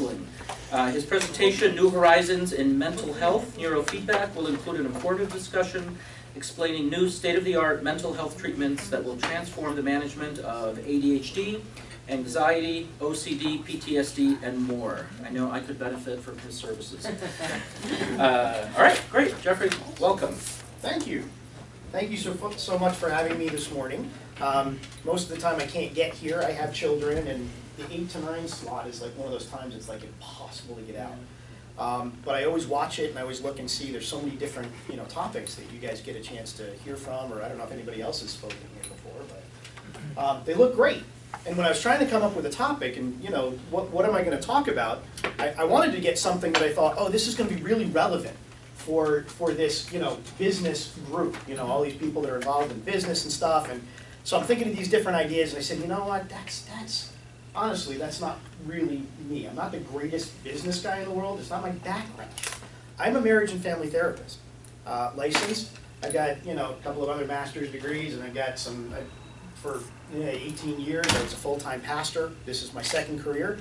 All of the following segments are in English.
counseling. His presentation, New Horizons in Mental Health Neurofeedback, will include an informative discussion explaining new state-of-the-art mental health treatments that will transform the management of ADHD, anxiety, OCD, PTSD, and more. I know I could benefit from his services. All right, great. Jeffrey, welcome. Thank you. Thank you so much for having me this morning. Most of the time I can't get here. I have children, and the 8 to 9 slot is like one of those times it's like impossible to get out. But I always watch it, and I always look and see there's so many different topics that you guys get a chance to hear from, or I don't know if anybody else has spoken here before, but they look great. And when I was trying to come up with a topic and what am I going to talk about, I wanted to get something that I thought, oh, this is going to be really relevant for this business group, all these people that are involved in business and stuff. And so I'm thinking of these different ideas, and I said, you know what, that's honestly, that's not really me. I'm not the greatest business guy in the world. It's not my background. I'm a marriage and family therapist, licensed. I got a couple of other master's degrees, and I got some for 18 years. I was a full-time pastor. This is my second career.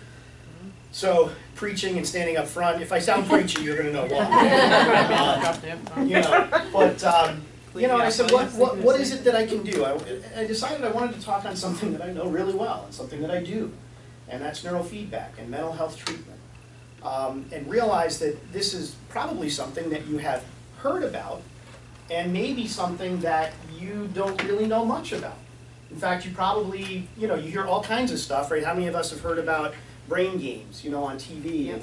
So preaching and standing up front. If I sound preachy, you're going to know why. I said, what is it that I can do? I decided I wanted to talk on something that I know really well and something that I do, and that's neurofeedback and mental health treatment. And realize that this is probably something that you have heard about, and maybe something that you don't really know much about. In fact, you probably, you hear all kinds of stuff, right? How many of us have heard about brain games, on TV, yep.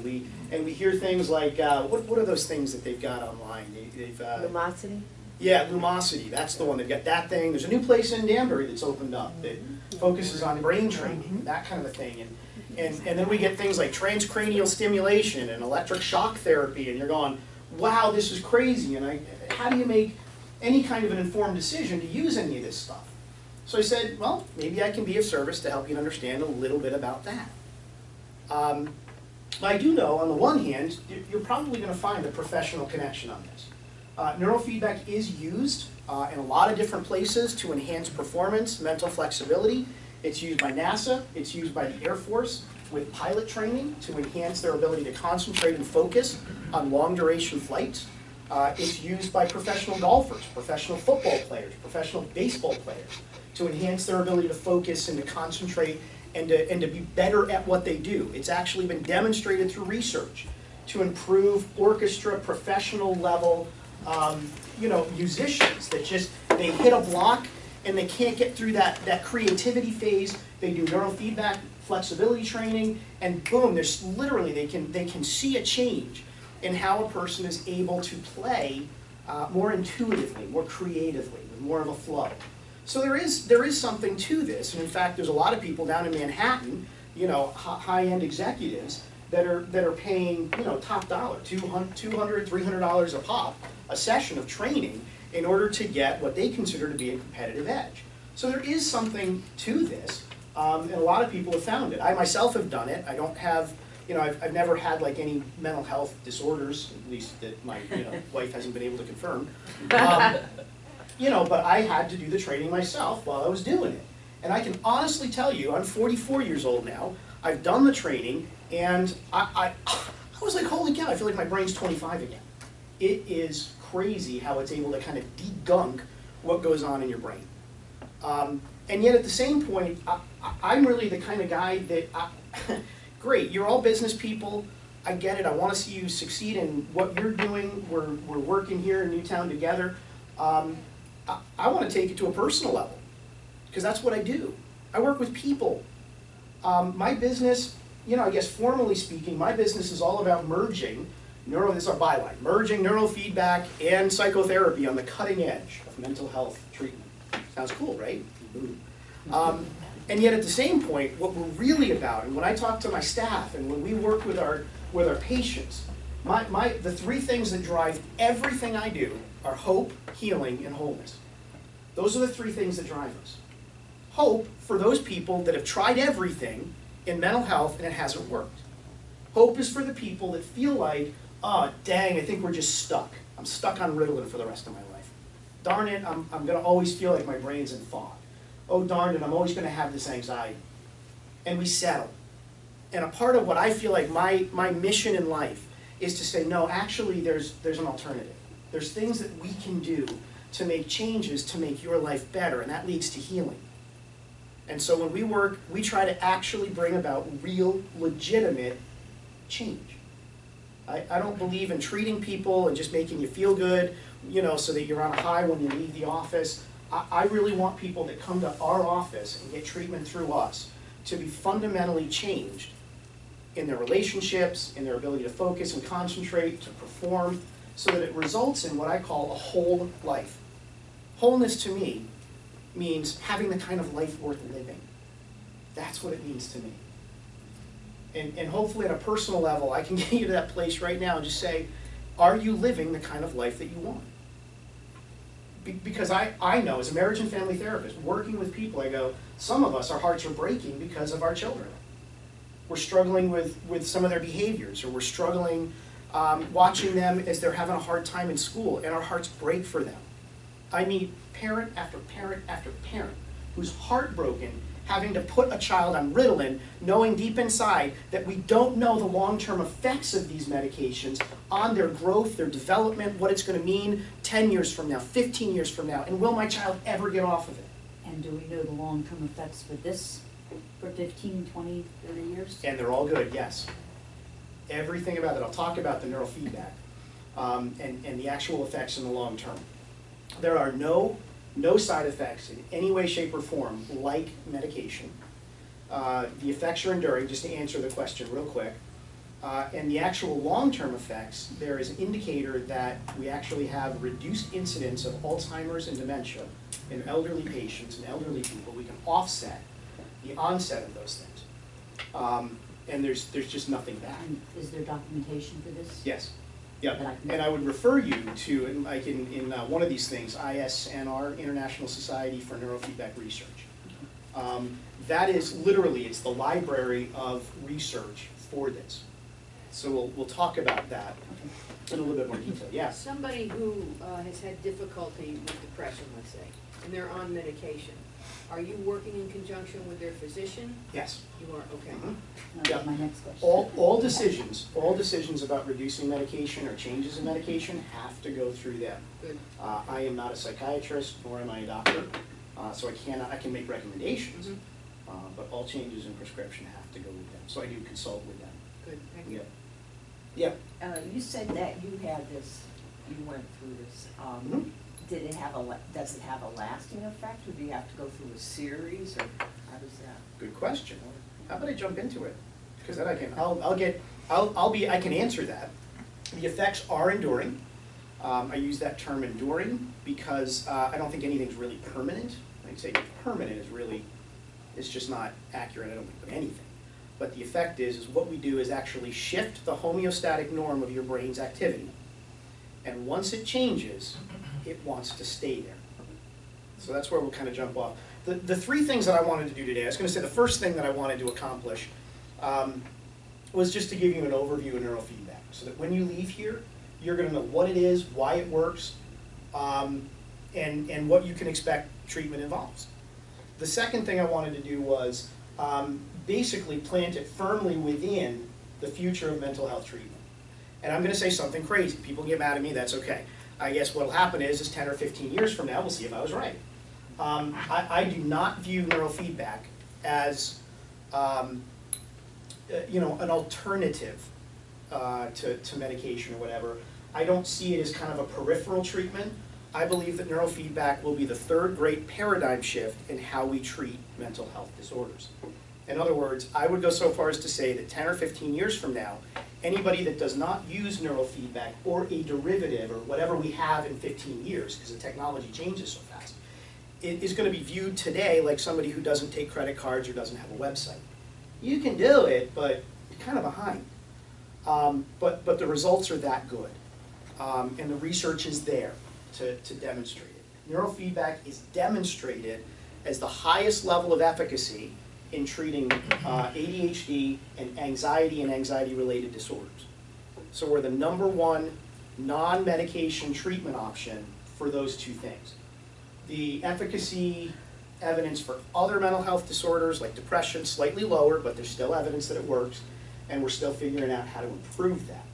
and we hear things like, what are those things that they've got online? Lumosity? Yeah, Lumosity, that's the one. They've got that thing. There's a new place in Danbury that's opened up that focuses on brain training, that kind of a thing. And then we get things like transcranial stimulation and electric shock therapy, and you're going, wow, this is crazy, and how do you make any kind of an informed decision to use any of this stuff? So I said, well, maybe I can be of service to help you understand a little bit about that. I do know, on the one hand, you're probably going to find a professional connection on this. Neurofeedback is used in a lot of different places to enhance performance, mental flexibility. It's used by NASA. It's used by the Air Force with pilot training to enhance their ability to concentrate and focus on long-duration flights. It's used by professional golfers, professional football players, professional baseball players to enhance their ability to focus and to concentrate and to be better at what they do. It's actually been demonstrated through research to improve orchestra, professional level, musicians that they hit a block and they can't get through that creativity phase. They do neurofeedback, flexibility training, and boom, there's literally, they can see a change in how a person is able to play more intuitively, more creatively, with more of a flow. So there is something to this, and in fact, there's a lot of people down in Manhattan, high-end executives that are paying, top dollar, $200, $300 a pop, a session of training in order to get what they consider to be a competitive edge. So there is something to this, and a lot of people have found it. I myself have done it. I don't have, I've never had like any mental health disorders, at least that my wife hasn't been able to confirm. But I had to do the training myself while I was doing it. And I can honestly tell you, I'm 44 years old now, I've done the training, and I was like, holy cow, I feel like my brain's 25 again. It is crazy how it's able to kind of degunk what goes on in your brain. And yet at the same point, I'm really the kind of guy that, great, you're all business people, I get it, I want to see you succeed in what you're doing, we're working here in Newtown together. I want to take it to a personal level, because that's what I do. I work with people. My business, I guess formally speaking, my business is all about merging, this is our byline, merging neurofeedback and psychotherapy on the cutting edge of mental health treatment. Sounds cool, right? And yet at the same point, what we're really about, and when I talk to my staff and when we work with our patients, the three things that drive everything I do are hope, healing, and wholeness. Those are the three things that drive us. Hope for those people that have tried everything in mental health and it hasn't worked. Hope is for the people that feel like, oh, dang, I think we're just stuck. I'm stuck on Ritalin for the rest of my life. Darn it, I'm going to always feel like my brain's in fog. Oh, darn it, I'm always going to have this anxiety. And we settle. And a part of what I feel like my mission in life is to say, no, actually there's an alternative. There's things that we can do to make changes to make your life better, and that leads to healing. And so when we work, we try to actually bring about real, legitimate change. I don't believe in treating people and just making you feel good, you know, so that you're on a high when you leave the office. I really want people that come to our office and get treatment through us to be fundamentally changed in their relationships, in their ability to focus and concentrate, to perform, so that it results in what I call a whole life. Wholeness to me means having the kind of life worth living. That's what it means to me. And hopefully at a personal level, I can get you to that place right now and just say, are you living the kind of life that you want? Because I know, as a marriage and family therapist, working with people, I go, some of us, our hearts are breaking because of our children. We're struggling with some of their behaviors, or we're struggling watching them as they're having a hard time in school, and our hearts break for them. I meet parent after parent after parent who's heartbroken having to put a child on Ritalin, knowing deep inside that we don't know the long-term effects of these medications on their growth, their development, what it's going to mean 10 years from now, 15 years from now, and will my child ever get off of it? And do we know the long-term effects for this for 15, 20, 30 years? And they're all good, yes. Everything about it. I'll talk about the neurofeedback and the actual effects in the long term. There are no side effects in any way, shape, or form like medication. The effects are enduring, just to answer the question real quick. And the actual long-term effects, there is an indicator that we actually have reduced incidence of Alzheimer's and dementia in elderly patients and elderly people. We can offset the onset of those things. And there's just nothing bad. And is there documentation for this? Yes. Yeah, and I would refer you to, like in one of these things, ISNR, International Society for Neurofeedback Research. That is literally, it's the library of research for this. So we'll talk about that in a little bit more detail. Yeah. Somebody who has had difficulty with depression, let's say, and they're on medication, are you working in conjunction with their physician? Yes. You are, okay. Mm-hmm. That's my next question. All decisions about reducing medication or changes in medication have to go through them. Good. I am not a psychiatrist, nor am I a doctor, so I can make recommendations, but all changes in prescription have to go with them. So I do consult with them. Good, thank you. Yeah. You said that you had this, you went through this. Mhm. Does it have a lasting effect, or do you have to go through a series, or how does that? Good question. How about I jump into it? Because then I can answer that. The effects are enduring. I use that term enduring because I don't think anything's really permanent. I'd say permanent is just not accurate, I don't think, of anything. But the effect is what we do is actually shift the homeostatic norm of your brain's activity. And once it changes, it wants to stay there. So that's where we'll kind of jump off. The three things that I wanted to do today, I was going to say the first thing that I wanted to accomplish was just to give you an overview of neurofeedback, so that when you leave here, you're going to know what it is, why it works, and what you can expect treatment involves. The second thing I wanted to do was basically plant it firmly within the future of mental health treatment. And I'm going to say something crazy. People get mad at me, that's okay. I guess what will happen is 10 or 15 years from now, we'll see if I was right. I do not view neurofeedback as an alternative to medication or whatever. I don't see it as kind of a peripheral treatment. I believe that neurofeedback will be the third great paradigm shift in how we treat mental health disorders. In other words, I would go so far as to say that 10 or 15 years from now, anybody that does not use neurofeedback or a derivative or whatever we have in 15 years, because the technology changes so fast, it is going to be viewed today like somebody who doesn't take credit cards or doesn't have a website. You can do it, but you're kind of behind. But the results are that good. And the research is there to demonstrate it. Neurofeedback is demonstrated as the highest level of efficacy in treating ADHD and anxiety-related disorders. So we're the #1 non-medication treatment option for those two things. The efficacy evidence for other mental health disorders like depression, slightly lower, but there's still evidence that it works, and we're still figuring out how to improve that.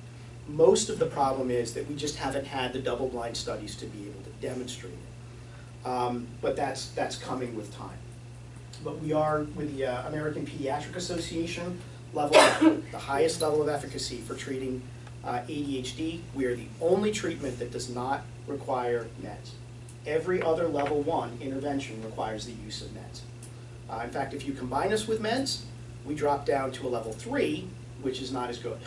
Most of the problem is that we just haven't had the double-blind studies to be able to demonstrate it. But that's coming with time. But we are, with the American Pediatric Association level, the highest level of efficacy for treating ADHD. We are the only treatment that does not require meds. Every other level 1 intervention requires the use of meds. In fact, if you combine us with meds, we drop down to a level 3, which is not as good.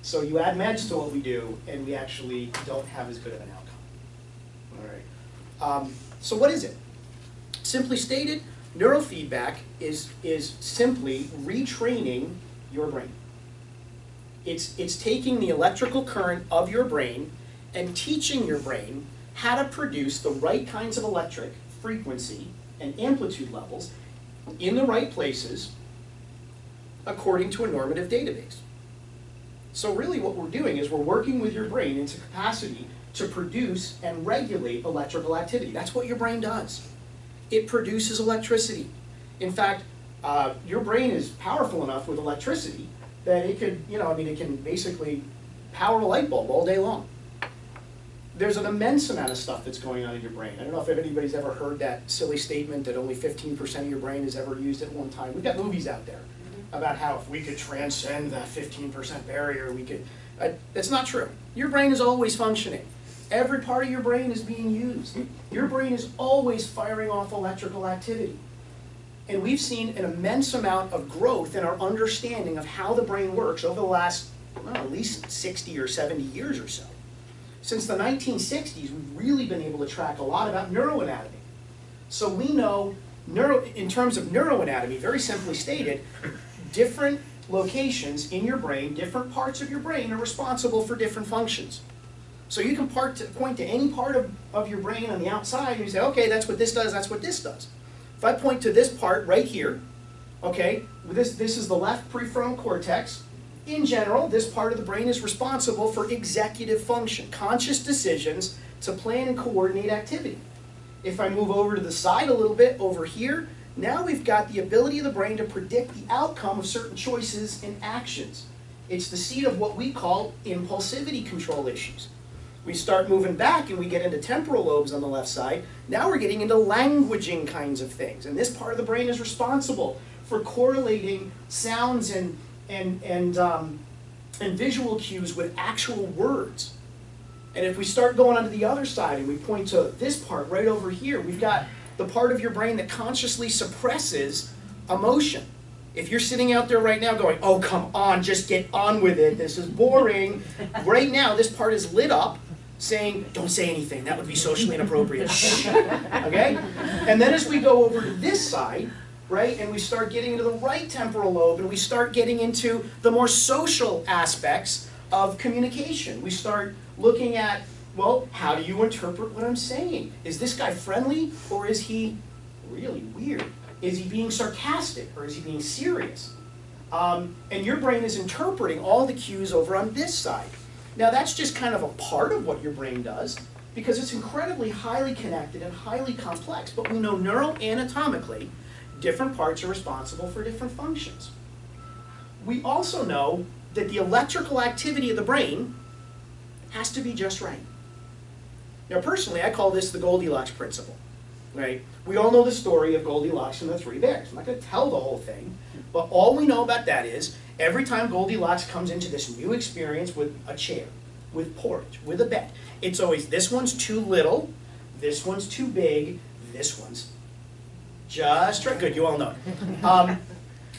So you add meds to what we do, and we actually don't have as good of an outcome. All right. So what is it? Simply stated, neurofeedback is simply retraining your brain. It's taking the electrical current of your brain and teaching your brain how to produce the right kinds of electric frequency and amplitude levels in the right places according to a normative database. So really what we're doing is we're working with your brain into capacity to produce and regulate electrical activity. That's what your brain does. It produces electricity. In fact, your brain is powerful enough with electricity that it could, it can basically power a light bulb all day long. There's an immense amount of stuff that's going on in your brain. I don't know if anybody's ever heard that silly statement that only 15% of your brain is ever used at one time. We've got movies out there about how if we could transcend that 15% barrier, we could. That's not true. Your brain is always functioning. Every part of your brain is being used. Your brain is always firing off electrical activity. And we've seen an immense amount of growth in our understanding of how the brain works over the last, at least 60 or 70 years or so. Since the 1960s, we've really been able to track a lot about neuroanatomy. So we know, in terms of neuroanatomy, very simply stated, different locations in your brain, different parts of your brain are responsible for different functions. So you can point to any part of your brain on the outside and you say, okay, that's what this does, that's what this does. If I point to this part right here, okay, this is the left prefrontal cortex. In general, this part of the brain is responsible for executive function, conscious decisions to plan and coordinate activity. If I move over to the side a little bit, over here, now we've got the ability of the brain to predict the outcome of certain choices and actions. It's the seat of what we call impulsivity control issues. We start moving back and we get into temporal lobes on the left side. Now we're getting into languaging kinds of things. And this part of the brain is responsible for correlating sounds and visual cues with actual words. And if we start going onto the other side and we point to this part right over here, we've got the part of your brain that consciously suppresses emotion. If you're sitting out there right now going, oh, come on, just get on with it, this is boring. Right now, this part is lit up saying, don't say anything, that would be socially inappropriate. Shh. Okay? And then as we go over to this side, right, and we start getting into the right temporal lobe, and we start getting into the more social aspects of communication. We start looking at, well, how do you interpret what I'm saying? Is this guy friendly, or is he really weird? Is he being sarcastic, or is he being serious? And your brain is interpreting all the cues over on this side. Now that's just kind of a part of what your brain does, because it's incredibly highly connected and highly complex, but we know neuroanatomically, different parts are responsible for different functions. We also know that the electrical activity of the brain has to be just right. Now personally, I call this the Goldilocks principle, right? We all know the story of Goldilocks and the Three Bears. I'm not going to tell the whole thing, but all we know about that is every time Goldilocks comes into this new experience with a chair, with porridge, with a bed, it's always this one's too little, this one's too big, this one's just right. Good, you all know it.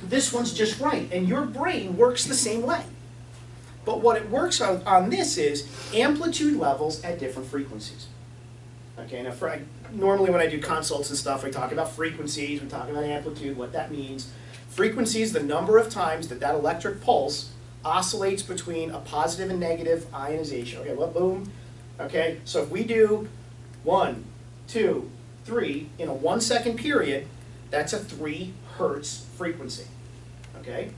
This one's just right, and your brain works the same way. But what it works on this is amplitude levels at different frequencies. Okay, now normally when I do consults and stuff, I talk about frequencies, we talk about amplitude, what that means. Frequency is the number of times that electric pulse oscillates between a positive and negative ionization. Okay, well, boom. Okay, so if we do 1, 2, 3 in a 1 second period, that's a 3 hertz frequency. Okay?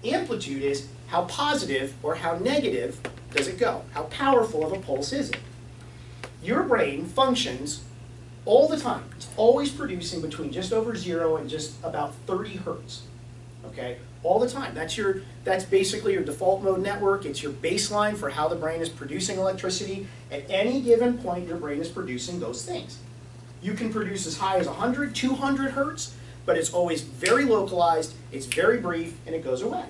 Amplitude is how positive or how negative does it go? How powerful of a pulse is it? Your brain functions all the time. It's always producing between just over 0 and just about 30 hertz, okay? All the time. That's basically your default mode network. It's your baseline for how the brain is producing electricity. At any given point, your brain is producing those things. You can produce as high as 100, 200 hertz, but it's always very localized, it's very brief, and it goes away.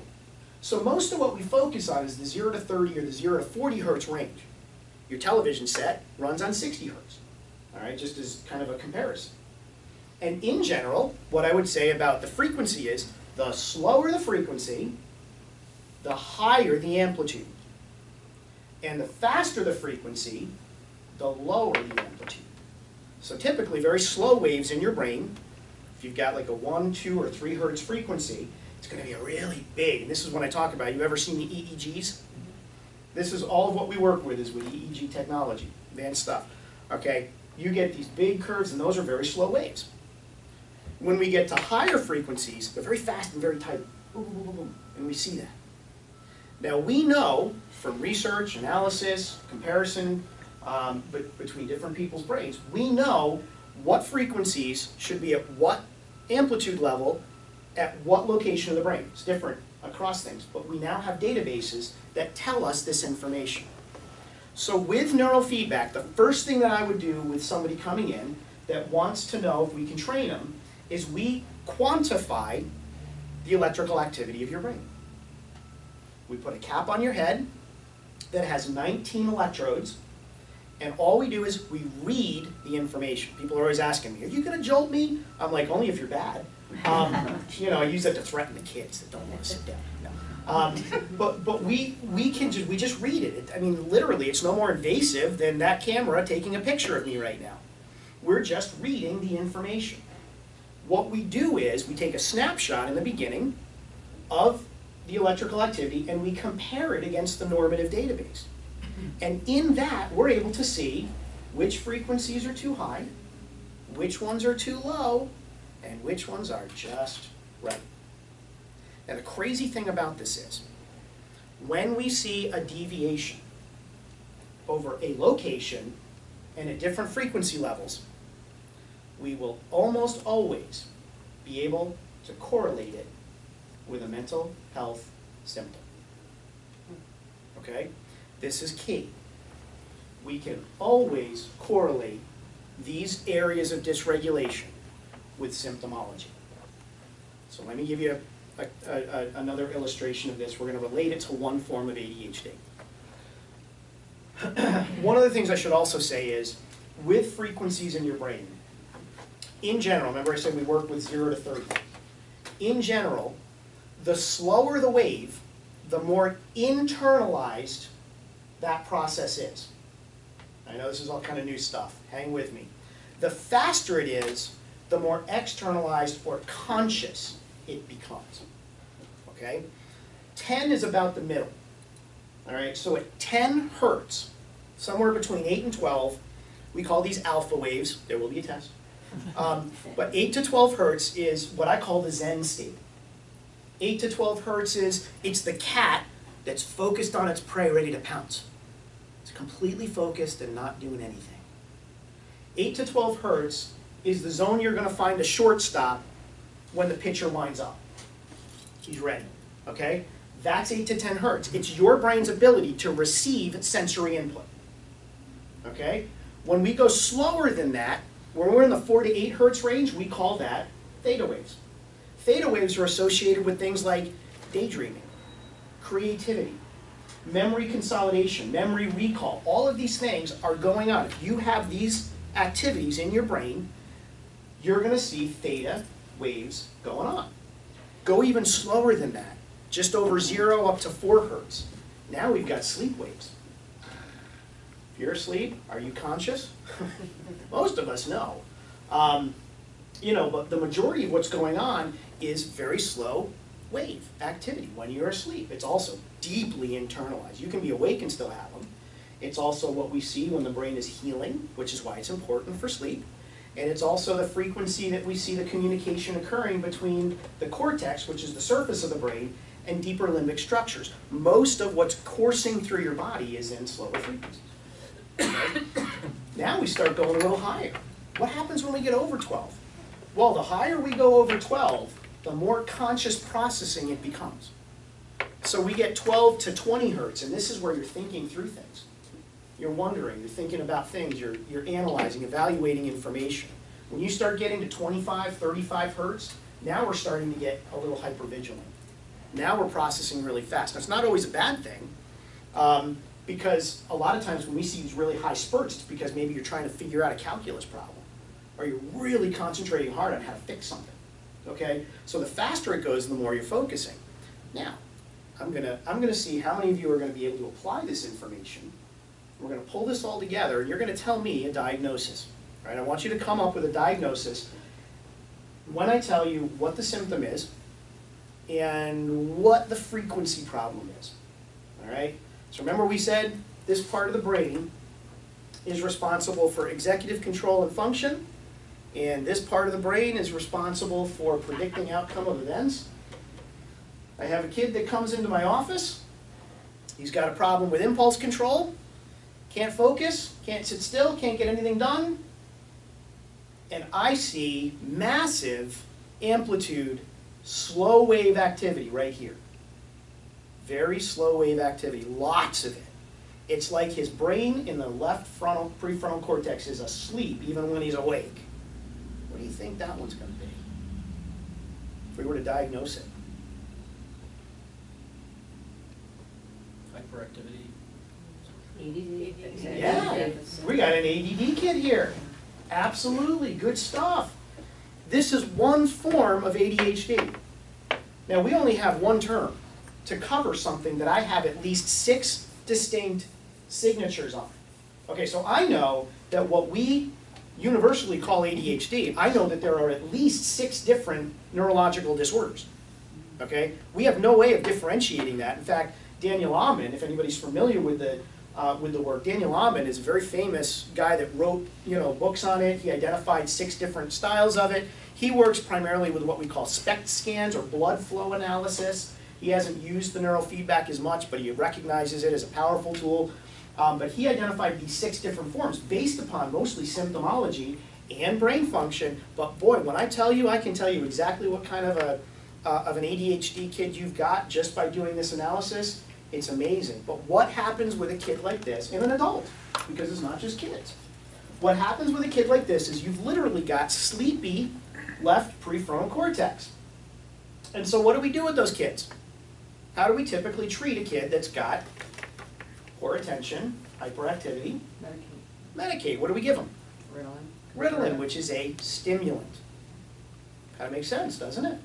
So most of what we focus on is the 0 to 30 or the 0 to 40 hertz range. Your television set runs on 60 hertz, all right, just as kind of a comparison. And in general, what I would say about the frequency is, the slower the frequency, the higher the amplitude. And the faster the frequency, the lower the amplitude. So typically, very slow waves in your brain, if you've got like a 1, 2, or 3 hertz frequency, it's going to be a really big, and this is when I talk about, you ever seen the EEGs? This is all of what we work with, is with EEG technology, advanced stuff. Okay, you get these big curves, and those are very slow waves. When we get to higher frequencies, they're very fast and very tight. Boom, boom, boom, boom, and we see that. Now we know from research, analysis, comparison between different people's brains, we know what frequencies should be at what amplitude level at what location of the brain. It's different across things, but we now have databases that tell us this information. So with neurofeedback, the first thing that I would do with somebody coming in that wants to know if we can train them is we quantify the electrical activity of your brain. We put a cap on your head that has 19 electrodes, and all we do is we read the information. People are always asking me, are you going to jolt me? I'm like, only if you're bad. You know, I use that to threaten the kids that don't want to sit down. No. But we just read it. I mean, literally, it's no more invasive than that camera taking a picture of me right now. We're just reading the information. What we do is we take a snapshot in the beginning of the electrical activity and we compare it against the normative database. And in that, we're able to see which frequencies are too high, which ones are too low, and which ones are just right. Now, the crazy thing about this is, when we see a deviation over a location and at different frequency levels, we will almost always be able to correlate it with a mental health symptom. Okay? This is key. We can always correlate these areas of dysregulation with symptomology. So let me give you another illustration of this. We're going to relate it to one form of ADHD. One of the things I should also say is, with frequencies in your brain, in general, remember I said we work with 0 to 30. In general, the slower the wave, the more internalized that process is. I know this is all kind of new stuff. Hang with me. The faster it is, the more externalized or conscious it becomes. Okay? 10 is about the middle. All right? So at 10 hertz, somewhere between 8 and 12, we call these alpha waves. There will be a test. But 8 to 12 hertz is what I call the Zen state. 8 to 12 hertz is, it's the cat that's focused on its prey, ready to pounce. It's completely focused and not doing anything. 8 to 12 hertz is the zone you're going to find a shortstop when the pitcher winds up. He's ready, okay? That's 8 to 10 hertz. It's your brain's ability to receive sensory input, okay? When we go slower than that, when we're in the 4 to 8 hertz range, we call that theta waves. Theta waves are associated with things like daydreaming, creativity, memory consolidation, memory recall. All of these things are going on. If you have these activities in your brain, you're going to see theta waves going on. Go even slower than that, just over 0 up to 4 hertz. Now we've got sleep waves. If you're asleep, are you conscious? Most of us know. You know, but the majority of what's going on is very slow wave activity when you're asleep. It's also deeply internalized. You can be awake and still have them. It's also what we see when the brain is healing, which is why it's important for sleep. And it's also the frequency that we see the communication occurring between the cortex, which is the surface of the brain, and deeper limbic structures. Most of what's coursing through your body is in slower frequencies. Okay? Now we start going a little higher. What happens when we get over 12? Well, the higher we go over 12, the more conscious processing it becomes. So we get 12 to 20 hertz, and this is where you're thinking through things. You're wondering, you're thinking about things, you're analyzing, evaluating information. When you start getting to 25, 35 hertz, now we're starting to get a little hypervigilant. Now we're processing really fast. Now, it's not always a bad thing, because a lot of times when we see these really high spurts, it's because maybe you're trying to figure out a calculus problem, or you're really concentrating hard on how to fix something, okay? So the faster it goes, the more you're focusing. Now, I'm gonna see how many of you are gonna be able to apply this information. We're gonna pull this all together, and you're gonna tell me a diagnosis, all right? I want you to come up with a diagnosis when I tell you what the symptom is and what the frequency problem is, all right? So remember we said this part of the brain is responsible for executive control and function, and this part of the brain is responsible for predicting outcome of events. I have a kid that comes into my office. He's got a problem with impulse control, can't focus, can't sit still, can't get anything done. And I see massive amplitude, slow wave activity right here. Very slow wave activity, lots of it. It's like his brain in the left frontal, prefrontal cortex is asleep even when he's awake. What do you think that one's going to be if we were to diagnose it? Hyperactivity. ADD. Yeah, we got an ADD kid here. Absolutely, good stuff. This is one form of ADHD. Now, we only have one term to cover something that I have at least 6 distinct signatures on. Okay, so I know that what we universally call ADHD, I know that there are at least 6 different neurological disorders. Okay, we have no way of differentiating that. In fact, Daniel Amen, if anybody's familiar with the work, Daniel Amen is a very famous guy that wrote, books on it. He identified 6 different styles of it. He works primarily with what we call SPECT scans or blood flow analysis. He hasn't used the neurofeedback as much, but he recognizes it as a powerful tool. But he identified these 6 different forms based upon mostly symptomology and brain function. But boy, when I tell you, I can tell you exactly what kind of an ADHD kid you've got just by doing this analysis. It's amazing. But what happens with a kid like this, and an adult, because it's not just kids. What happens with a kid like this is you've literally got sleepy left prefrontal cortex. And so what do we do with those kids? How do we typically treat a kid that's got poor attention, hyperactivity? Medicate. What do we give them? Ritalin, which is a stimulant. Kind of makes sense, doesn't it?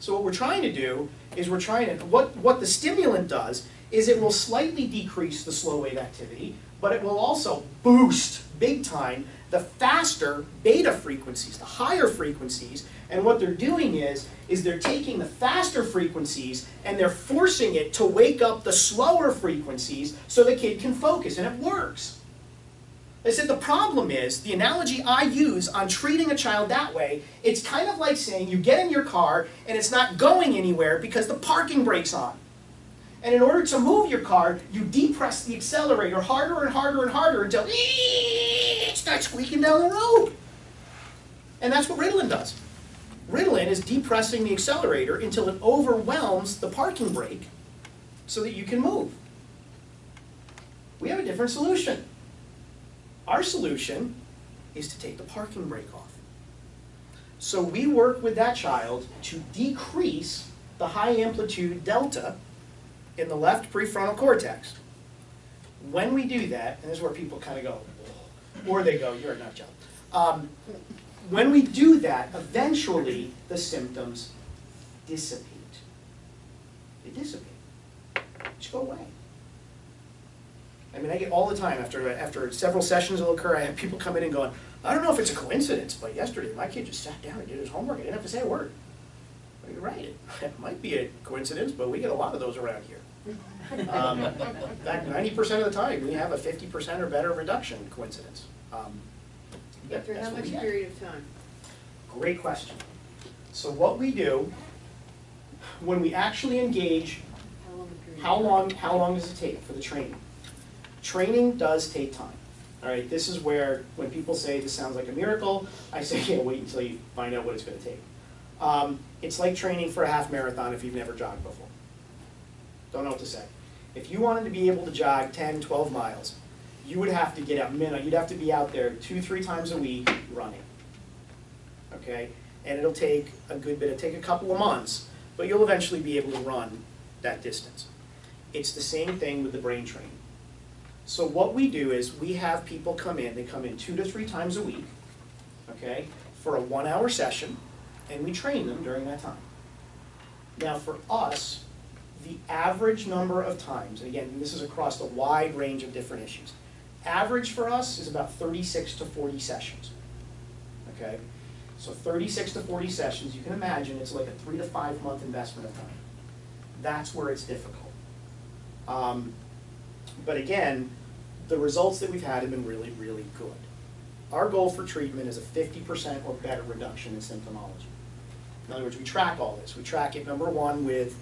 So what we're trying to do is what the stimulant does is it will slightly decrease the slow wave activity, but it will also boost, big time, the faster beta frequencies, the higher frequencies. And what they're doing is they're taking the faster frequencies and they're forcing it to wake up the slower frequencies so the kid can focus, and it works. I said the problem is, the analogy I use on treating a child that way, it's kind of like saying you get in your car and it's not going anywhere because the parking brake's on. And in order to move your car, you depress the accelerator harder and harder and harder until it starts squeaking down the road. And that's what Ritalin does. Ritalin is depressing the accelerator until it overwhelms the parking brake so that you can move. We have a different solution. Our solution is to take the parking brake off. So we work with that child to decrease the high amplitude delta in the left prefrontal cortex. When we do that, and this is where people kind of go, or they go, you're a nut job. When we do that, eventually the symptoms dissipate. They dissipate. Just go away. I mean, I get all the time after several sessions will occur, I have people come in and going, I don't know if it's a coincidence, but yesterday my kid just sat down and did his homework. I didn't have to say a word. Well, you're right. It might be a coincidence, but we get a lot of those around here. In fact, 90% of the time, we have a 50% or better reduction coincidence. After how much period of time? Great question. So what we do, when we actually engage, how long does it take for the training? Training does take time. All right, this is where, when people say this sounds like a miracle, I say, yeah, wait until you find out what it's gonna take. It's like training for a half marathon if you've never jogged before. Don't know what to say. If you wanted to be able to jog 10, 12 miles, you would have to get out you'd have to be out there 2-3 times a week running. Okay? And it'll take a good bit, it'll take a couple of months, but you'll eventually be able to run that distance. It's the same thing with the brain training. So what we do is we have people come in, they come in 2 to 3 times a week, okay, for a 1-hour session, and we train them during that time. Now for us, the average number of times, and again, this is across a wide range of different issues, average for us is about 36 to 40 sessions, okay? So 36 to 40 sessions, you can imagine it's like a 3 to 5 month investment of time. That's where it's difficult. But again, the results that we've had have been really, really good. Our goal for treatment is a 50% or better reduction in symptomology. In other words, we track all this. We track it, number one, with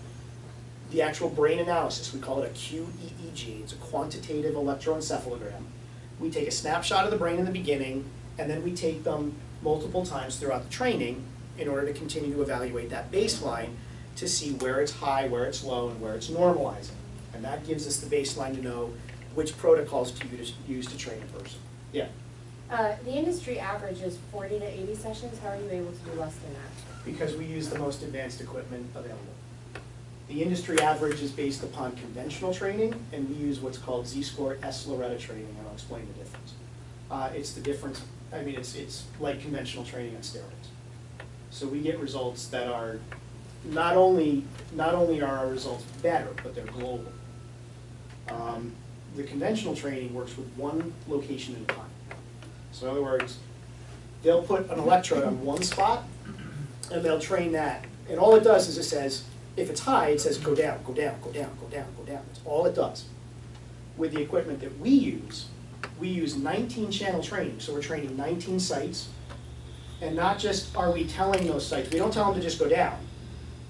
the actual brain analysis. We call it a QEEG. It's a quantitative electroencephalogram. We take a snapshot of the brain in the beginning, and then we take them multiple times throughout the training in order to continue to evaluate that baseline to see where it's high, where it's low, and where it's normalizing. And that gives us the baseline to know which protocols to use to train a person. Yeah? The industry average is 40 to 80 sessions. How are you able to do less than that? Because we use the most advanced equipment available. The industry average is based upon conventional training, and we use what's called Z-score S-Loretta training, and I'll explain the difference. It's the difference, I mean, it's like conventional training on steroids. So we get results that are, not only are our results better, but they're global. The conventional training works with one location at a time. So in other words, they'll put an electrode on one spot, and they'll train that. And all it does is it says, if it's high, it says go down, go down, go down, go down, go down. That's all it does. With the equipment that we use 19 channel training. So we're training 19 sites. And not just are we telling those sites, we don't tell them to just go down.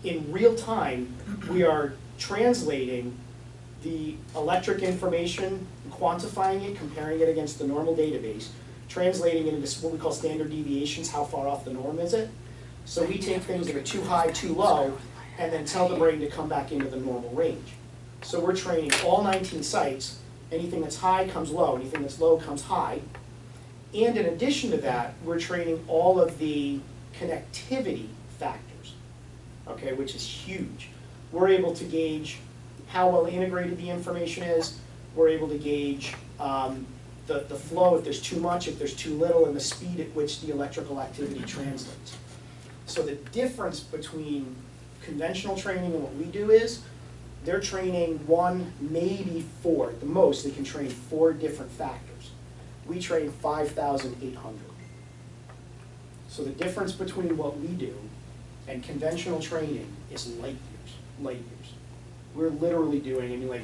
In real time, we are translating the electric information, quantifying it, comparing it against the normal database, translating it into what we call standard deviations, how far off the norm is it. So we take things that are too high, too low, and then tell the brain to come back into the normal range. So we're training all 19 sites. Anything that's high comes low, anything that's low comes high. And in addition to that, we're training all of the connectivity factors, okay, which is huge. We're able to gauge how well integrated the information is. We're able to gauge the flow, if there's too much, if there's too little, and the speed at which the electrical activity translates. So the difference between conventional training and what we do is, they're training 1, maybe 4, at the most, they can train 4 different factors. We train 5,800. So the difference between what we do and conventional training is light years, light years. We're literally doing, I mean, like,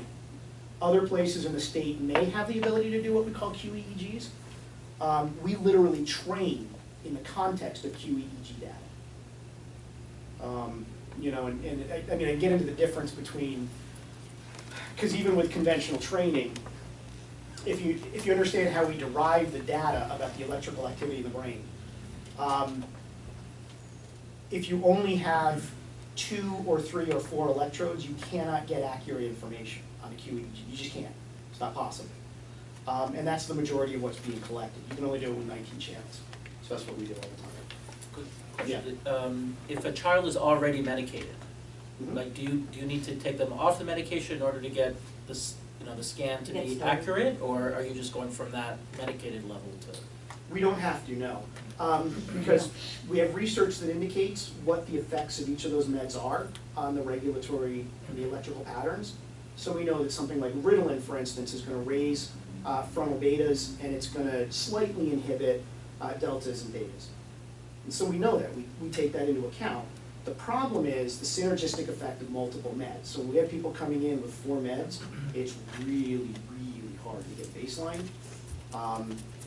other places in the state may have the ability to do what we call QEEGs. We literally train in the context of QEEG data. You know, and I mean, I get into the difference between, because even with conventional training, if you understand how we derive the data about the electrical activity in the brain, if you only have 2 or 3 or 4 electrodes, you cannot get accurate information on a QEEG. You just can't. It's not possible. And that's the majority of what's being collected. You can only do it with 19 channels. So that's what we do all the time. Good question. If a child is already medicated, Mhm. like do you need to take them off the medication in order to get this, the scan to Get be started. accurate, or are you just going from that medicated level to? We don't have to, no. Because we have research that indicates what the effects of each of those meds are on the regulatory and the electrical patterns. So we know that something like Ritalin, for instance, is going to raise frontal betas, and it's going to slightly inhibit deltas and betas. And so we know that. We take that into account. The problem is the synergistic effect of multiple meds. So when we have people coming in with 4 meds, it's really, really hard to get baseline.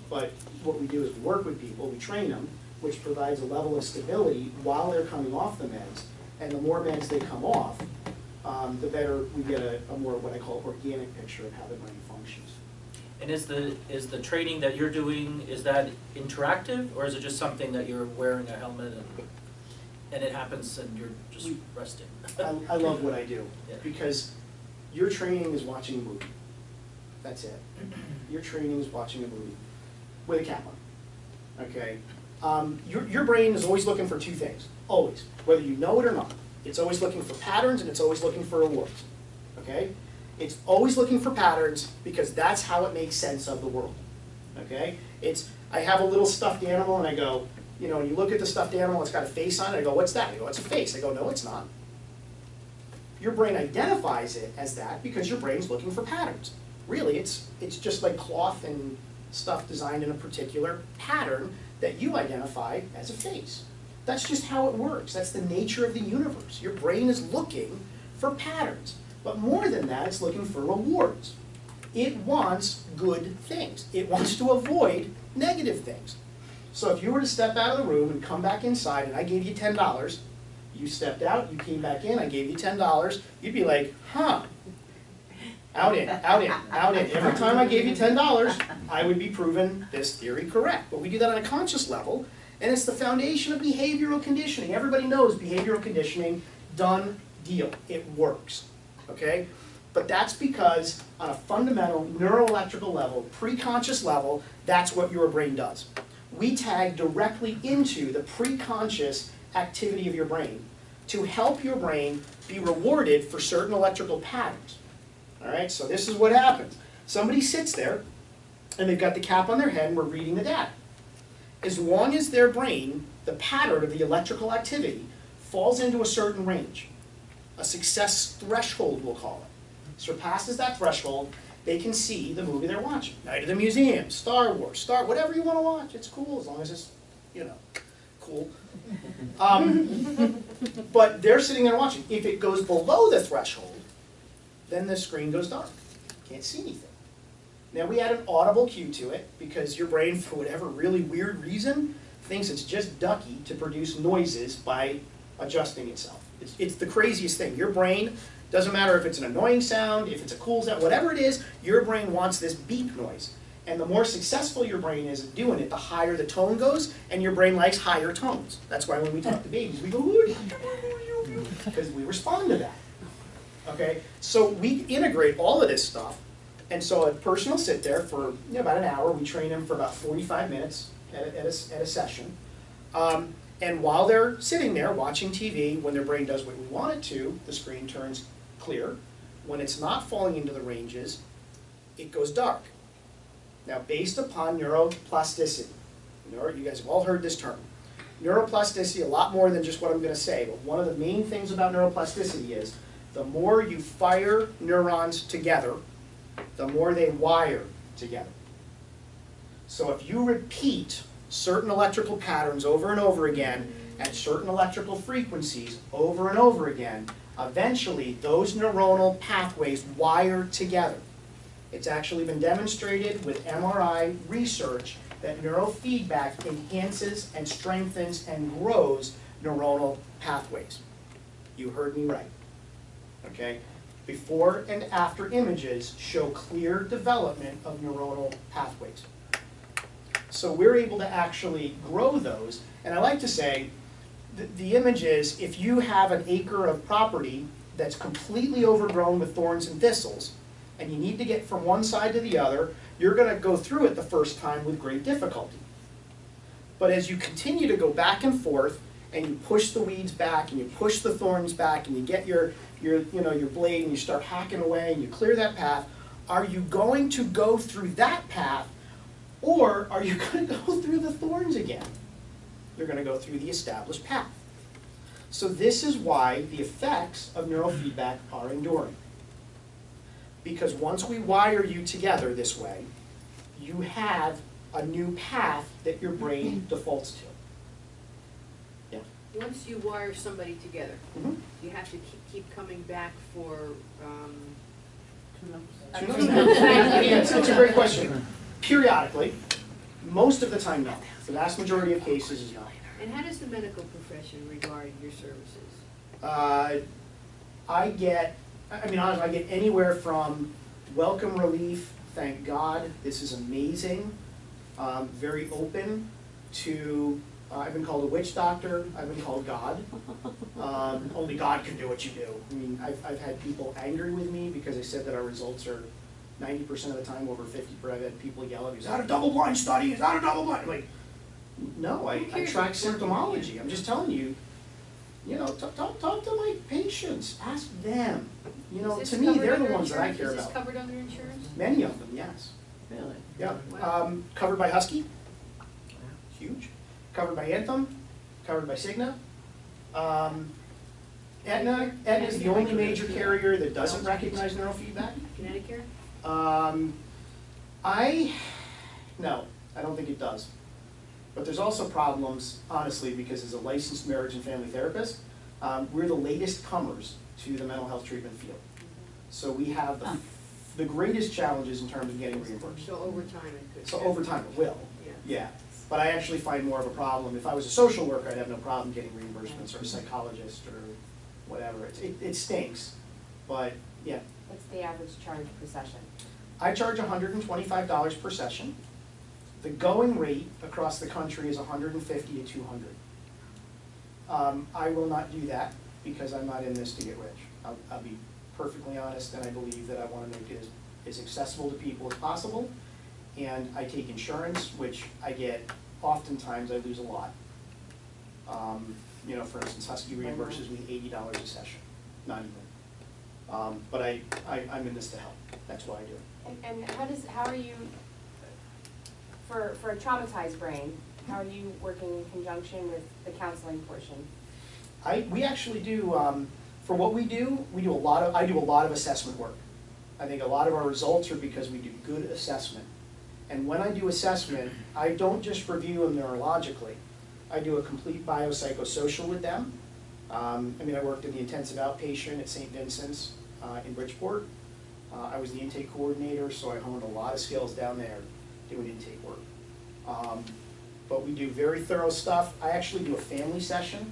But what we do is we work with people, we train them, which provides a level of stability while they're coming off the meds. And the more meds they come off, the better we get a more what I call organic picture of how the brain functions. And is the training that you're doing, is that interactive, or is it just something that you're wearing a helmet and it happens and you're just resting? I love what I do, Yeah. because your training is watching a movie. That's it. Your training is watching a movie with a cap on, okay? Your brain is always looking for two things, always, whether you know it or not. It's always looking for patterns and it's always looking for rewards, okay? It's always looking for patterns because that's how it makes sense of the world, okay? I have a little stuffed animal and I go, you know, you look at the stuffed animal, it's got a face on it, I go, what's that? I go, it's a face. I go, no, it's not. Your brain identifies it as that because your brain's looking for patterns. Really, it's just like cloth and stuff designed in a particular pattern that you identify as a face. That's just how it works. That's the nature of the universe. Your brain is looking for patterns. But more than that, it's looking for rewards. It wants good things. It wants to avoid negative things. So if you were to step out of the room and come back inside and I gave you $10, you stepped out, you came back in, I gave you $10, you'd be like, huh. Out in, out in, out in. Every time I gave you $10, I would be proven this theory correct. But we do that on a conscious level, and it's the foundation of behavioral conditioning. Everybody knows behavioral conditioning, done deal. It works, okay? But that's because on a fundamental neuroelectrical level, pre-conscious level, that's what your brain does. We tag directly into the pre-conscious activity of your brain to help your brain be rewarded for certain electrical patterns. All right, so this is what happens. Somebody sits there, and they've got the cap on their head, and we're reading the data. As long as their brain, the pattern of the electrical activity, falls into a certain range, a success threshold, we'll call it, surpasses that threshold, they can see the movie they're watching. Night at the Museum, Star Wars, whatever you want to watch, it's cool, as long as it's, you know, cool. But they're sitting there watching. If it goes below the threshold, then the screen goes dark. Can't see anything. Now we add an audible cue to it because your brain, for whatever really weird reason, thinks it's just ducky to produce noises by adjusting itself. It's the craziest thing. Your brain, doesn't matter if it's an annoying sound, if it's a cool sound, whatever it is, your brain wants this beep noise. And the more successful your brain is at doing it, the higher the tone goes, and your brain likes higher tones. That's why when we talk to babies, we go, because we respond to that. Okay, so we integrate all of this stuff, and so a person will sit there for about an hour. We train them for about 45 minutes at a session. And while they're sitting there watching TV, when their brain does what we want it to, the screen turns clear. When it's not falling into the ranges, it goes dark. Now, based upon neuroplasticity, you guys have all heard this term. Neuroplasticity, a lot more than just what I'm going to say, but one of the main things about neuroplasticity is the more you fire neurons together, the more they wire together. So if you repeat certain electrical patterns over and over again at certain electrical frequencies over and over again, eventually those neuronal pathways wire together. It's actually been demonstrated with MRI research that neurofeedback enhances and strengthens and grows neuronal pathways. You heard me right. Okay? Before and after images show clear development of neuronal pathways. So we're able to actually grow those. And I like to say, the image is, if you have an acre of property that's completely overgrown with thorns and thistles, and you need to get from one side to the other, you're going to go through it the first time with great difficulty. But as you continue to go back and forth, and you push the weeds back, and you push the thorns back, and you get your blade, and you start hacking away, and you clear that path, are you going to go through that path, or are you going to go through the thorns again? You're going to go through the established path. So this is why the effects of neurofeedback are enduring. Because once we wire you together this way, you have a new path that your brain defaults to. Yeah. Once you wire somebody together, Mm-hmm. you have to keep coming back for, It's a great question. Periodically, most of the time, no. The vast majority of cases is no. and how does the medical profession regard your services? I get anywhere from welcome relief thank God, this is amazing, very open to, I've been called a witch doctor, I've been called God. Only God can do what you do. I mean, I've had people angry with me because I said that our results are 90% of the time over 50%. I've had people yell at me, is that a double-blind study? Is that a double-blind? I'm like, no, I track symptomology. I'm just telling you, you know, talk to my patients, ask them. You know, Is to this me, covered they're the under ones that I insurance? care Is this about. covered under insurance? Many of them, yes. Really? Yeah, Wow. covered by Husky, huge. Covered by Anthem, covered by Cigna. Aetna is the only major carrier that doesn't recognize neurofeedback. Connecticut? No, I don't think it does. But there's also problems, honestly, because as a licensed marriage and family therapist, we're the latest comers to the mental health treatment field. So we have the greatest challenges in terms of getting reimbursed. So over time it could. So over time it will, Yeah. yeah. But I actually find more of a problem, if I was a social worker, I'd have no problem getting reimbursements, or a psychologist, or whatever. It stinks, but yeah. What's the average charge per session? I charge $125 per session. The going rate across the country is $150 to $200. I will not do that because I'm not in this to get rich. I'll be perfectly honest, and I believe that I want to make it as accessible to people as possible. And I take insurance, which I get, oftentimes I lose a lot. You know, for instance, Husky reimburses me $80 a session, not even. But I'm in this to help. That's why I do it. And how are you, for a traumatized brain, how are you working in conjunction with the counseling portion? We actually do, for what we do I do a lot of assessment work. I think a lot of our results are because we do good assessment. And when I do assessment, I don't just review them neurologically. I do a complete biopsychosocial with them. I mean, I worked in the intensive outpatient at St. Vincent's in Bridgeport. I was the intake coordinator, so I honed a lot of skills down there doing intake work. But we do very thorough stuff. I actually do a family session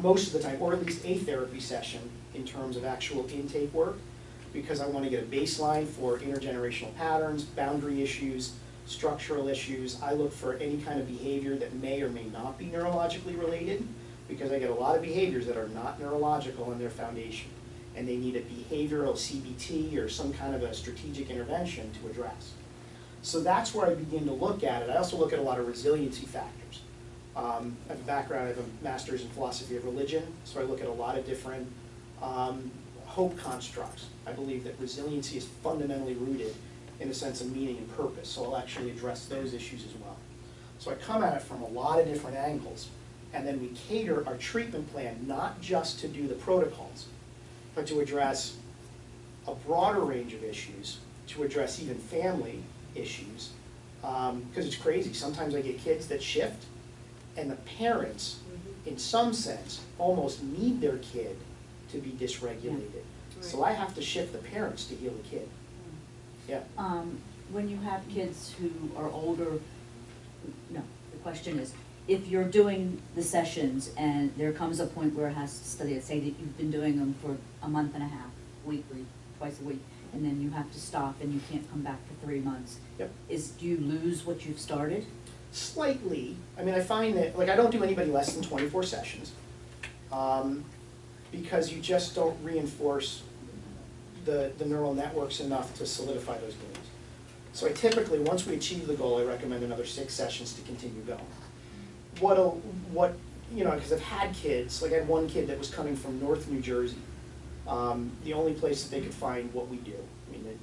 most of the time, or at least a therapy session in terms of actual intake work, because I want to get a baseline for intergenerational patterns, boundary issues, structural issues. I look for any kind of behavior that may or may not be neurologically related, because I get a lot of behaviors that are not neurological in their foundation, and they need a behavioral CBT or some kind of a strategic intervention to address. So that's where I begin to look at it. I also look at a lot of resiliency factors. I have a background, I have a master's in philosophy of religion, so I look at a lot of different hope constructs. I believe that resiliency is fundamentally rooted in a sense of meaning and purpose, so I'll actually address those issues as well. So I come at it from a lot of different angles, and then we cater our treatment plan not just to do the protocols, but to address a broader range of issues, to address even family issues, because it's crazy. Sometimes I get kids that shift, and the parents, in some sense, almost need their kid to be dysregulated. So I have to shift the parents to heal the kid. Yeah. When you have kids who are older, no, the question is, if you're doing the sessions and there comes a point where it has to study, say that you've been doing them for a month and a half, weekly, twice a week, and then you have to stop and you can't come back for 3 months. Yep. Do you lose what you've started? Slightly. I mean, I find that, like, I don't do anybody less than 24 sessions, because you just don't reinforce the neural networks enough to solidify those goals. So I typically, once we achieve the goal, I recommend another 6 sessions to continue going. Because I've had kids, like I had one kid that was coming from North New Jersey. The only place that they could find what we do. I mean,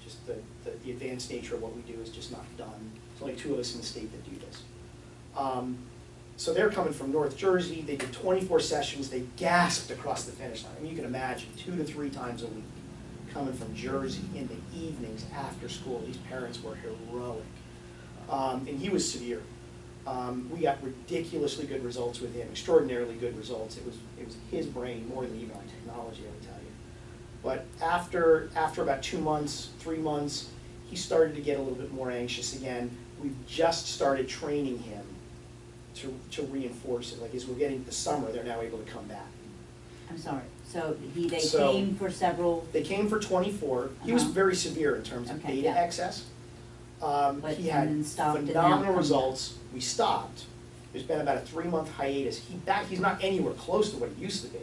the advanced nature of what we do is just not done. There's only 2 of us in the state that do this. So they're coming from North Jersey. They did 24 sessions. They gasped across the finish line. I mean, you can imagine 2 to 3 times a week coming from Jersey in the evenings after school. These parents were heroic. And he was severe. We got ridiculously good results with him, extraordinarily good results. It was his brain more than even our technology, I would tell you. But after about 2 months, 3 months, he started to get a little bit more anxious again. We've just started training him to reinforce it. Like as we're getting to the summer, they're now able to come back. I'm sorry, so they So- came for several, They came for 24. He was Uh-huh. very severe in terms of Okay, data yeah. excess. But- He and had then stopped and now phenomenal come back. results. We stopped. There's been about a 3-month hiatus. He's not anywhere close to what he used to be.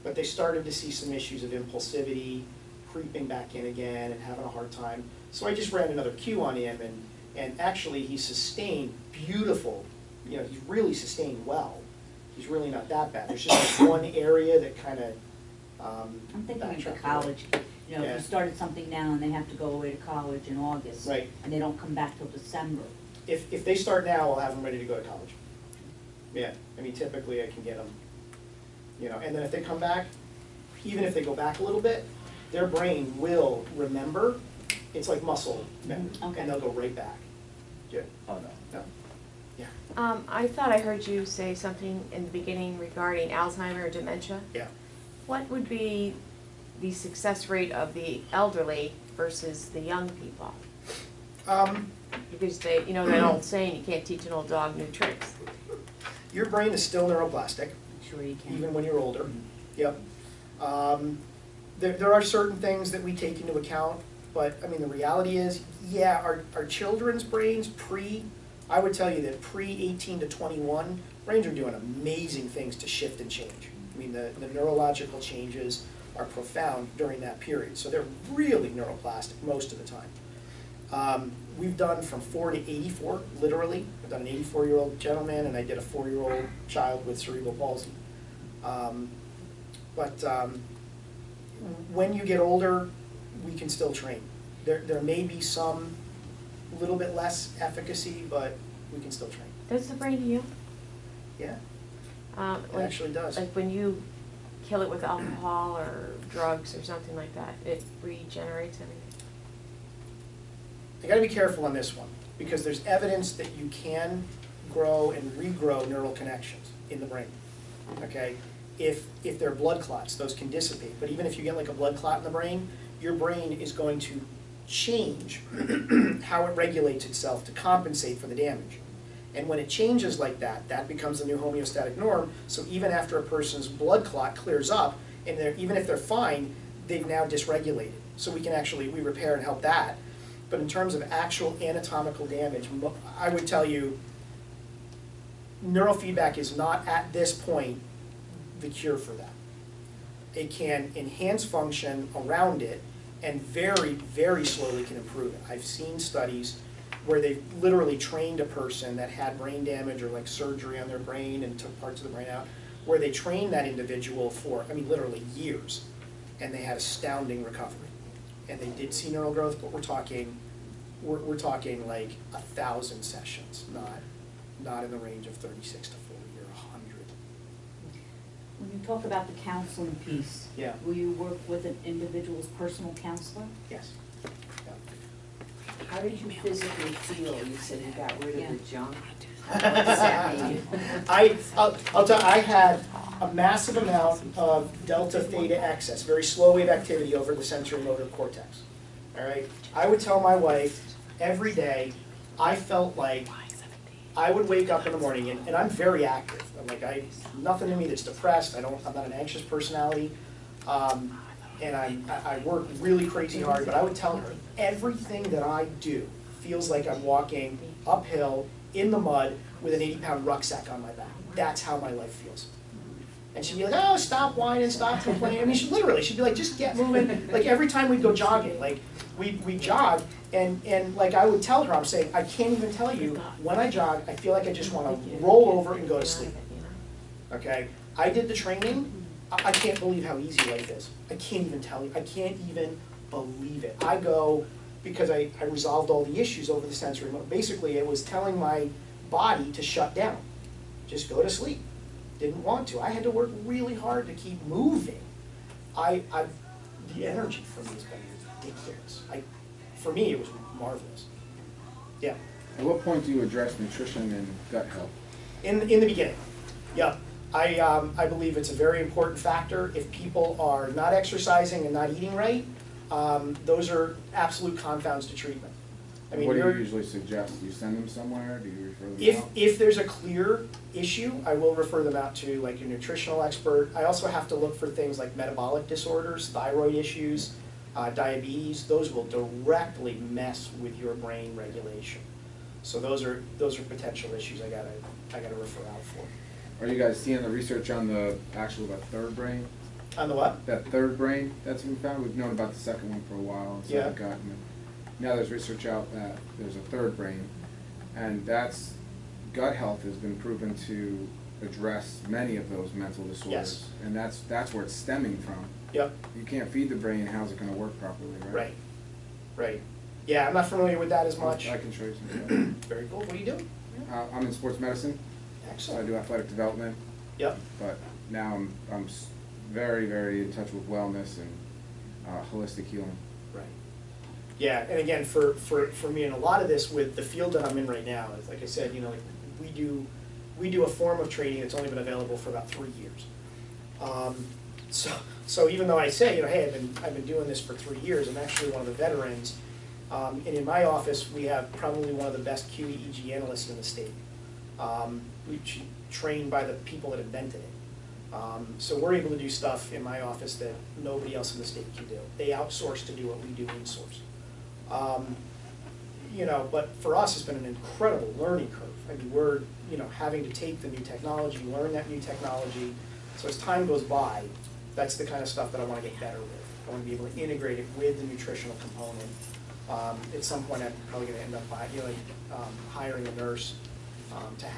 But they started to see some issues of impulsivity, creeping back in again and having a hard time. So I just ran another Q on him, and actually he sustained beautiful, he's really sustained well. He's really not that bad. There's just like one area that kind of I'm thinking of the backtracked a college, if Yeah. you started something now and they have to go away to college in August. Right. And they don't come back till December. If they start now, I'll have them ready to go to college. Yeah, I mean, typically I can get them, and then if they come back, even if they go back a little bit, their brain will remember. It's like muscle memory, Okay. and they'll go right back. Yeah. Oh, no. No. Yeah. I thought I heard you say something in the beginning regarding Alzheimer or dementia. Yeah. What would be the success rate of the elderly versus the young people? Because they, that old saying, you can't teach an old dog new tricks. Your brain is still neuroplastic, Sure you can. even when you're older. Yep. There are certain things that we take into account, but I mean, the reality is, yeah, our children's brains I would tell you that pre-18 to 21, brains are doing amazing things to shift and change. I mean, the neurological changes are profound during that period. So they're really neuroplastic most of the time. We've done from 4 to 84, literally. I've done an 84-year-old gentleman, and I did a 4-year-old child with cerebral palsy. When you get older, we can still train. There may be some little bit less efficacy, but we can still train. Does the brain heal? Yeah, it Like- actually does. Like when you kill it with alcohol or drugs or something like that, it regenerates everything? I gotta be careful on this one, because there's evidence that you can grow and regrow neural connections in the brain, okay? If they're blood clots, those can dissipate, but even if you get like a blood clot in the brain, your brain is going to change how it regulates itself to compensate for the damage. And when it changes like that, that becomes the new homeostatic norm, so even after a person's blood clot clears up, and even if they're fine, they've now dysregulated. So we repair and help that. But in terms of actual anatomical damage, I would tell you, neurofeedback is not at this point the cure for that. It can enhance function around it and very, very slowly can improve it. I've seen studies where they've literally trained a person that had brain damage or like surgery on their brain and took parts of the brain out, where they trained that individual for, literally years, and they had astounding recovery. And they did see neural growth, but we're talking like 1,000 sessions, not in the range of 36 to 40 or 100. When you talk about the counseling piece, Yeah. will you work with an individual's personal counselor? Yes. Yeah. How did you physically feel? You said you got rid of the junk. I'll tell you, I had a massive amount of delta theta excess, very slow wave activity over the sensory motor cortex. All right? I would tell my wife every day, I felt like I would wake up in the morning, and I'm very active. I'm like, nothing in me that's depressed. I'm not an anxious personality. And I work really crazy hard, but I would tell her, everything that I do feels like I'm walking uphill in the mud with an 80-pound rucksack on my back. That's how my life feels. And she'd be like, oh, stop whining, stop complaining. I mean, she'd be like, just get moving. Like every time we'd go jogging, like we jog, and like I would tell her, I'm saying, I can't even tell you, when I jog, I feel like I just want to roll over and go to sleep. Okay? I did the training. I can't believe how easy life is. I can't even tell you. I can't even believe it. I go, because I resolved all the issues over the sensory mode. Basically, it was telling my body to shut down. Just go to sleep. Didn't want to. I had to work really hard to keep moving. The energy for me has been ridiculous. For me, it was marvelous. Yeah. At what point do you address nutrition and gut health? In the beginning, yeah. I believe it's a very important factor. If people are not exercising and not eating right, those are absolute confounds to treatment. I mean, what do you usually suggest? Do you send them somewhere? Do you refer them out? if there's a clear issue, I will refer them out to like a nutritional expert. I also have to look for things like metabolic disorders, thyroid issues. diabetes, those will directly mess with your brain regulation. So those are potential issues I gotta refer out for. Are you guys seeing the research on the third brain? On the what? That third brain that's been found? We've known about the second one for a while, and Yeah. second gut, and now there's research out that there's a third brain, and that's, gut health has been proven to address many of those mental disorders. Yes. And that's where it's stemming from. Yep. You can't feed the brain, how's it gonna work properly, right? Right. Right. Yeah, I'm not familiar with that as much. I can show you some. Very cool. What do you do? I'm in sports medicine, so I Excellent. do athletic development, Yep. but now I'm very, very in touch with wellness and holistic healing. Right. Yeah, and again, for me, and a lot of this with the field that I'm in right now, is like I said, you know, like we do a form of training that's only been available for about 3 years. So even though I say, you know, hey, I've been doing this for 3 years, I'm actually one of the veterans. And in my office, we have probably one of the best QEEG analysts in the state, which trained by the people that invented it. So we're able to do stuff in my office that nobody else in the state can do. They outsource to do what we do in-source. You know, but for us, it's been an incredible learning curve. I mean, we're, you know, having to take the new technology, learn that new technology. So as time goes by, that's the kind of stuff that I want to get better with. I want to be able to integrate it with the nutritional component. At some point, I'm probably going to end up hiring a nurse to have